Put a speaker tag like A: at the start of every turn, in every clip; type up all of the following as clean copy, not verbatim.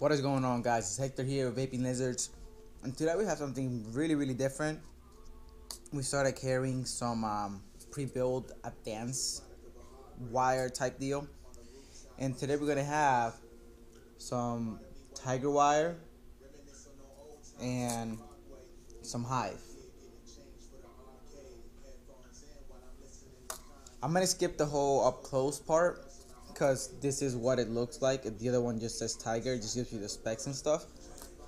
A: What is going on, guys? It's Hector here with Vapin Lizards, and today we have something really different. We started carrying some pre-built advanced wire type deal, and today we're gonna have some tiger wire and some hive. I'm gonna skip the whole up close part because this is what it looks like. The other one just says tiger, it just gives you the specs and stuff.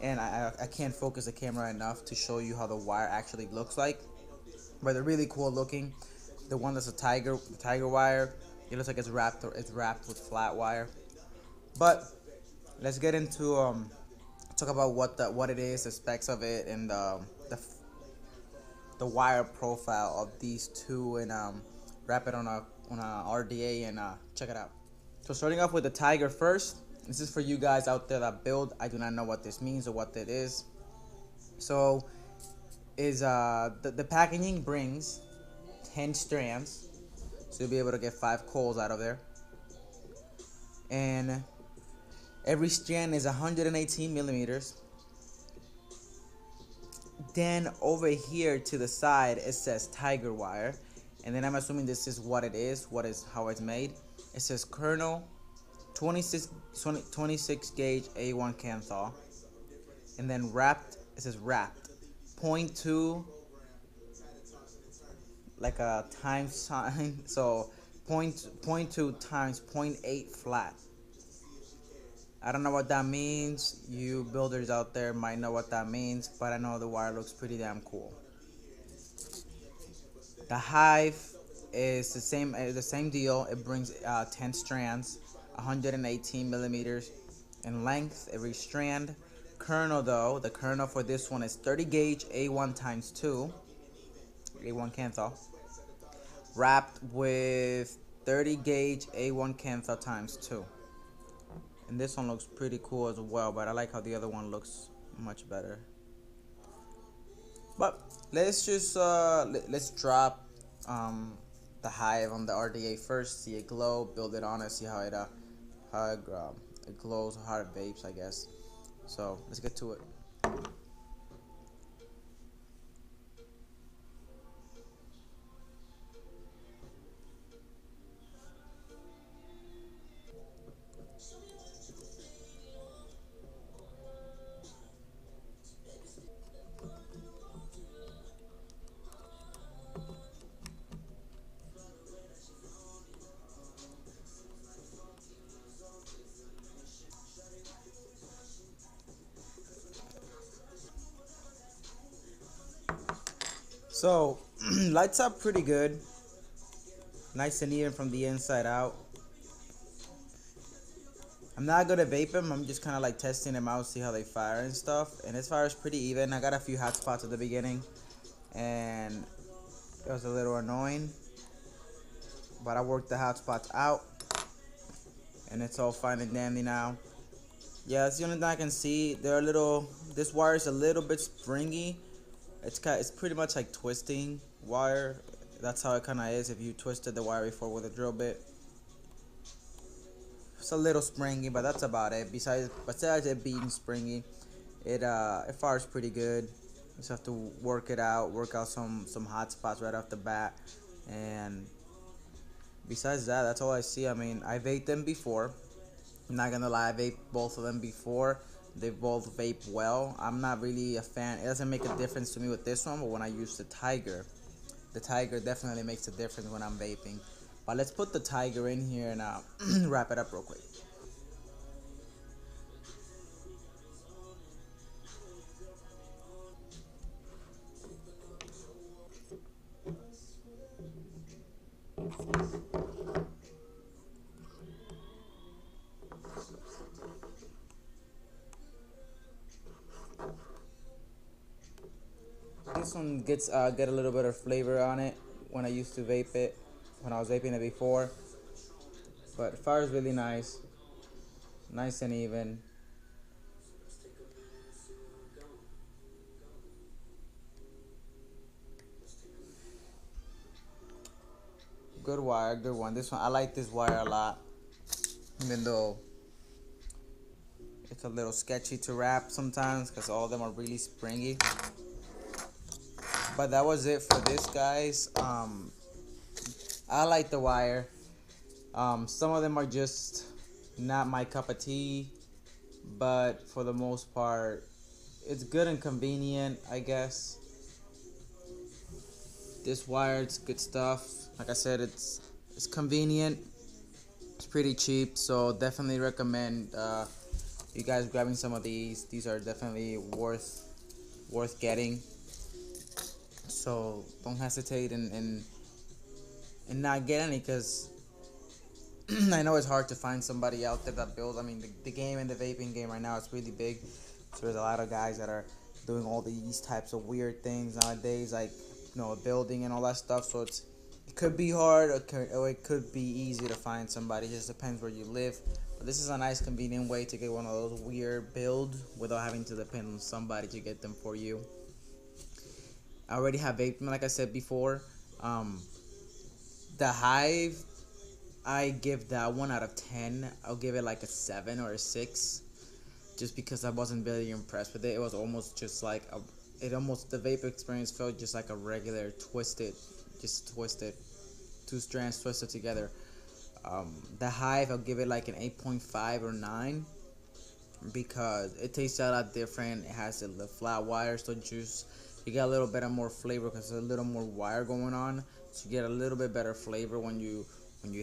A: And I can't focus the camera enough to show you how the wire actually looks like. But they're really cool looking. The one that's a tiger, the tiger wire, it looks like it's wrapped with flat wire. But let's get into talk about what it is, the specs of it, and the wire profile of these two, and wrap it on a RDA and check it out. So starting off with the tiger first. This is for you guys out there that build. I do not know what this means or what it is. So is the packaging brings 10 strands, so you'll be able to get 5 coils out of there, and every strand is 118 millimeters. Then over here to the side it says tiger wire, and then I'm assuming this is what it is, how it's made. It says kernel 26 gauge A1 Canthal, and then wrapped, it says wrapped 0.2, like a time sign, so point 2 times 0.8 flat. I don't know what that means. You builders out there might know what that means, but I know the wire looks pretty damn cool. The hive is the same deal. It brings 10 strands, 118 millimeters in length every strand. Kernel though, the kernel for this one is 30 gauge A1 times 2, A1 Canthal, wrapped with 30 gauge A1 Canthal times 2. And this one looks pretty cool as well, but I like how the other one looks much better. But let's just let's drop the hive on the RDA first, see it glow, build it on it, see how it glows, how it vapes, I guess. So let's get to it. So lights up pretty good, nice and even from the inside out. I'm not gonna vape them. I'm just kind of like testing them out, see how they fire and stuff. And this fires pretty even. I got a few hot spots at the beginning, and it was a little annoying, but I worked the hot spots out, and it's all fine and dandy now. Yeah, that's the only thing I can see. They're a little. This wire is a little bit springy. It's pretty much like twisting wire. That's how it kind of is if you twisted the wire before with a drill bit. It's a little springy, but that's about it. Besides it being springy, it fires pretty good. You just have to work it out, work out some hot spots right off the bat, and besides that, that's all I see. I mean, I vaped them before. I'm not gonna lie, I vaped both of them before. They both vape well. I'm not really a fan. It doesn't make a difference to me with this one, but when I use the tiger definitely makes a difference when I'm vaping. But let's put the tiger in here and wrap it up real quick. This one get a little bit of flavor on it when I used to vape it, when I was vaping it before. But it fires really nice and even. Good wire, good one. This one, I like this wire a lot, even though It's a little sketchy to wrap sometimes because all of them are really springy. But that was it for this, guys. I like the wire. Some of them are just not my cup of tea, but for the most part, it's good and convenient, I guess. This wire, it's good stuff. Like I said, it's convenient. It's pretty cheap, so definitely recommend you guys grabbing some of these. These are definitely worth getting. So don't hesitate and not get any, because I know it's hard to find somebody out there that builds. I mean, the game and the vaping game right now is really big. So there's a lot of guys that are doing all these types of weird things nowadays, like building and all that stuff. So it could be hard, or it could be easy to find somebody. It just depends where you live. But this is a nice, convenient way to get one of those weird builds without having to depend on somebody to get them for you. I already have Vapin, like I said before. The Hive, I give that 1 out of 10. I'll give it like a 7 or a 6, just because I wasn't really impressed with it. It was almost just like the vape experience felt just like a regular twisted, two strands twisted together. The Hive, I'll give it like an 8.5 or 9, because it tastes a lot different. It has the flat wire, so you get a little bit more flavor because there's a little more wire going on, so you get a little bit better flavor when you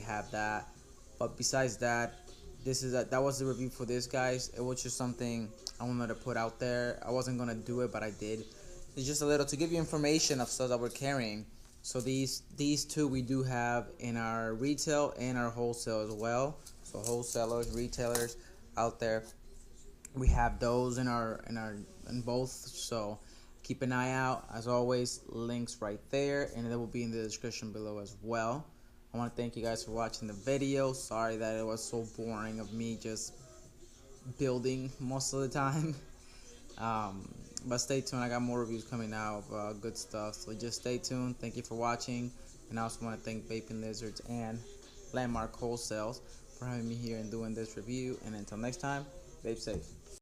A: have that. But besides that, that was the review for this, guys. It was just something I wanted to put out there. I wasn't gonna do it, but I did. It's just a little to give you information of stuff that we're carrying. So these two we do have in our retail and our wholesale as well. So wholesalers, retailers out there, we have those in both. So keep an eye out. As always, links right there, and they will be in the description below as well. I want to thank you guys for watching the video. Sorry that it was so boring of me just building most of the time. But stay tuned. I got more reviews coming out of good stuff. So just stay tuned. Thank you for watching. And I also want to thank Vapin Lizards and Landmark Wholesales for having me here and doing this review. And until next time, vape safe.